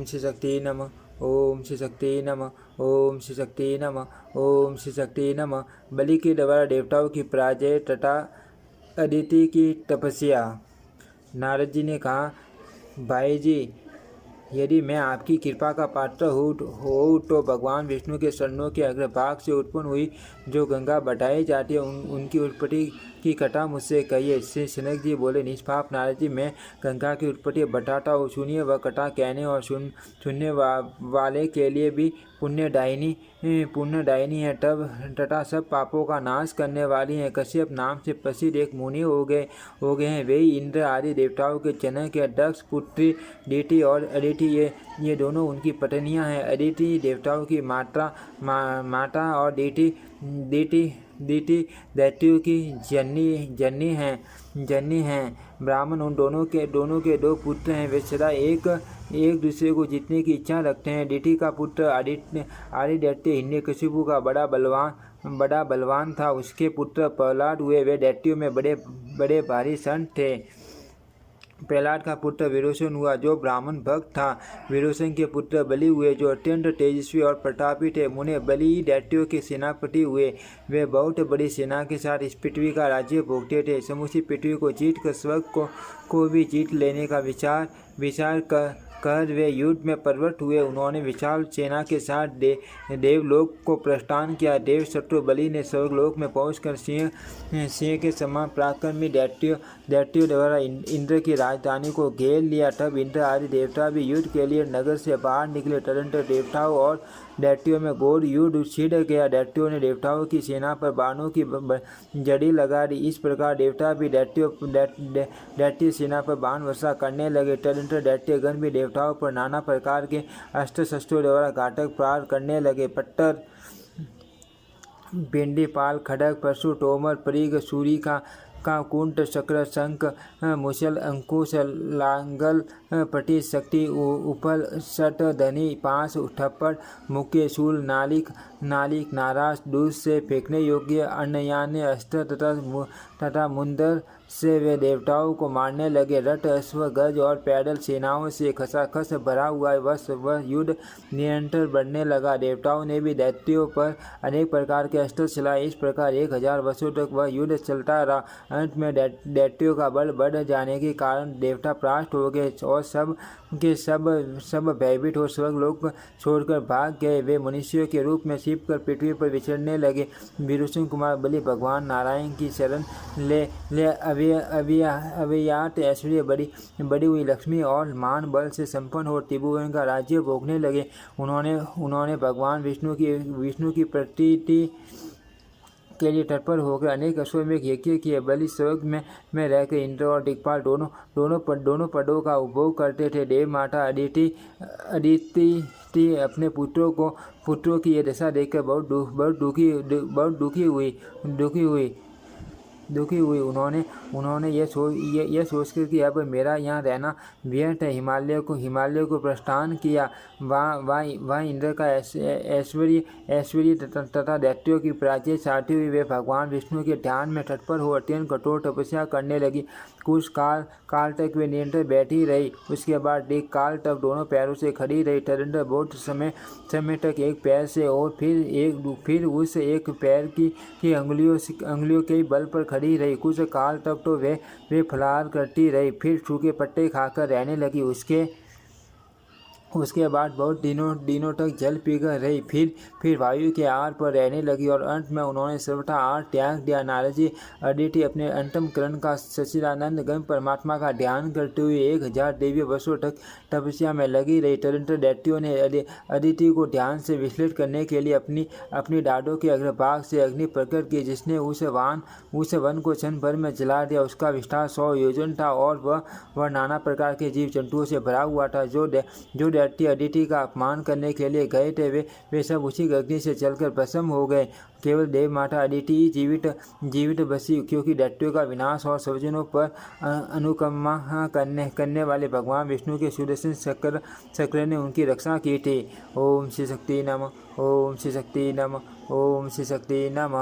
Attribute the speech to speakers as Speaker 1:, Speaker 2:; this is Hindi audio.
Speaker 1: ओम श्री शक्ति नमः, ओम श्री शक्ति नमः, ओम श्री शक्ति नमः, ओम श्री शक्ति नमः। बलि के द्वारा देवताओं की पराजय तथा अदिति की तपस्या। नारद जी ने कहा, भाई जी, यदि मैं आपकी कृपा का पात्र हो तो भगवान विष्णु के चरणों के अग्रभाग से उत्पन्न हुई जो गंगा बताई जाती है उनकी उत्पत्ति की कथा मुझसे कहिए। श्री सनक जी बोले, निष्पाप नारद जी, मैं गंगा की उत्पत्ति बताता हूँ, सुनिए। वह कथा कहने और सुनने वाले के लिए भी पुण्यदायिनी है तब तथा सब पापों का नाश करने वाली है। कश्यप नाम से प्रसिद्ध एक मुनि हो गए हैं। वे इंद्र आदि देवताओं के जनक के दक्ष पुत्री दिति और अदिति ये दोनों उनकी पत्नियां हैं। अदिति देवताओं की माता और दिति दैत्यों की जननी हैं। ब्राह्मण उन दोनों के दो पुत्र हैं। वे सदा एक दूसरे को जीतने की इच्छा रखते हैं। दिति का पुत्र आदित्य हिरण्यकशिपु का बड़ा बलवान था। उसके पुत्र प्रहलाद हुए। वे दैत्यों में बड़े भारी संत थे। प्रहलाद का पुत्र विरोचन हुआ जो ब्राह्मण भक्त था। विरोचन के पुत्र बलि हुए जो अत्यंत तेजस्वी और प्रतापी थे। मुने बलि दैत्यों के सेनापति हुए। वे बहुत बड़ी सेना के साथ इस पृथ्वी का राज्य भोगते थे। समूची पृथ्वी को जीतकर स्वर्ग को भी जीत लेने का विचार कर वे युद्ध में प्रवृत्त हुए। उन्होंने विशाल सेना के साथ देवलोक को प्रस्थान किया। देव शत्रु बलि ने स्वर्गलोक में पहुंचकर सिंह के समान पराक्रमी दैत्यों द्वारा इंद्र की राजधानी को घेर लिया। तब इंद्र आदि देवता भी युद्ध के लिए नगर से बाहर निकले। तदनंतर देवताओं और दैत्यों में घोर युद्ध छिड़ गया। दैत्यों ने देवताओं की सेना पर बाणों की जड़ी लगा दी। इस प्रकार देवता भी दैत्य सेना पर बाण वर्षा करने लगे। तदनंतर दैत्यगण भी देवताओं पर नाना प्रकार के अस्त्र शस्त्रों द्वारा घातक प्रहार करने लगे। पट्टर, भिंडी, पाल, खड्ग, परशु, तोमर, परीग, सूरी का कुंट, चक्र, शंख, मुसल, अंकुश, लांगल, पटी, शक्ति, उपल, शट, धनी, पास, ठप्पड़, मुक्के, शूल, नालिक, नाराज, दूध से फेंकने योग्य अन्नयान्य अस्त्र तथा मुंदर से वे देवताओं को मारने लगे। रथ, अश्व, गज और पैदल सेनाओं से खसाखस भरा हुआ वह युद्ध निरंतर बढ़ने लगा। देवताओं ने भी दैत्यों पर अनेक प्रकार के अस्त्र चलाए। इस प्रकार 1000 वर्षों तक वह युद्ध चलता रहा। अंत में दैत्यों का बल बढ़ जाने के कारण देवता परास्त हो गए और सब भयभीत हो स्वर्गलोक छोड़कर भाग गए। वे मनुष्यों के रूप में छिपकर पृथ्वी पर विचरने लगे। विरोचन कुमार बलि भगवान नारायण की शरण ले अव्याहत ऐश्वर्य बड़ी हुई लक्ष्मी और मान बल से संपन्न हो त्रिभुवन का राज्य भोगने लगे। उन्होंने भगवान विष्णु की प्रतीति के लिए तत्पर होकर अनेक अश्वमेध यज्ञ किए। बलि स्वर्ग में रहकर इंद्र और दिक्पाल दोनों पदों का उपभोग करते थे। देव माता अदिति अपने पुत्रों की यह दशा देखकर बहुत दुखी हुई। उन्होंने यह सोचकर कि अब मेरा यहाँ रहना व्यर्थ है, हिमालय को प्रस्थान किया। वहाँ इंद्र का ऐश्वर्य तथा दैत्यों की पराजय चाहते हुए वे भगवान विष्णु के ध्यान में तत्पर हो अत्यंत कठोर तपस्या करने लगी। कुछ काल तक वे निरंतर बैठी रही। उसके बाद एक काल तक दोनों पैरों से खड़ी रही। तदनंतर बहुत समय तक एक पैर से और फिर उस एक पैर की अंगुलियों के बल पर खड़ी रही। कुछ काल तक तो वे फलाहार करती रही, फिर सूखे पत्ते खाकर रहने लगी। उसके बाद बहुत दिनों तक जल पीकर रही, फिर वायु के आहार पर रहने लगी और अंत में उन्होंने सर्वथा आहार त्याग दिया। नारद जी अदिति अपने अंतम करण का सच्चिदानंद गण परमात्मा का ध्यान करते हुए 1000 दिव्य वर्षों तक तपस्या में लगी रही। तदनंतर दैत्यों ने अदिति को ध्यान से विचलित करने के लिए अपनी डाढ़ों के अग्रभाग से अग्नि प्रकट की, जिसने उस वन को क्षण भर में जला दिया। उसका विस्तार 100 योजन था और वह नाना प्रकार के जीव जंतुओं से भरा हुआ था। जो दैत्य अदिति का अपमान करने के लिए गए थे वे सब उसी अग्नि से जलकर भस्म हो गए। केवल देव माता अदिति जीवित बसी, क्योंकि दैत्यों का विनाश और स्वजनों पर अनुकंपा करने वाले भगवान विष्णु के सुदर्शन चक्र ने उनकी रक्षा की थी। ओम श्री शक्ति नमः, ओम श्री शक्ति नमः, ओम श्री शक्ति नमः।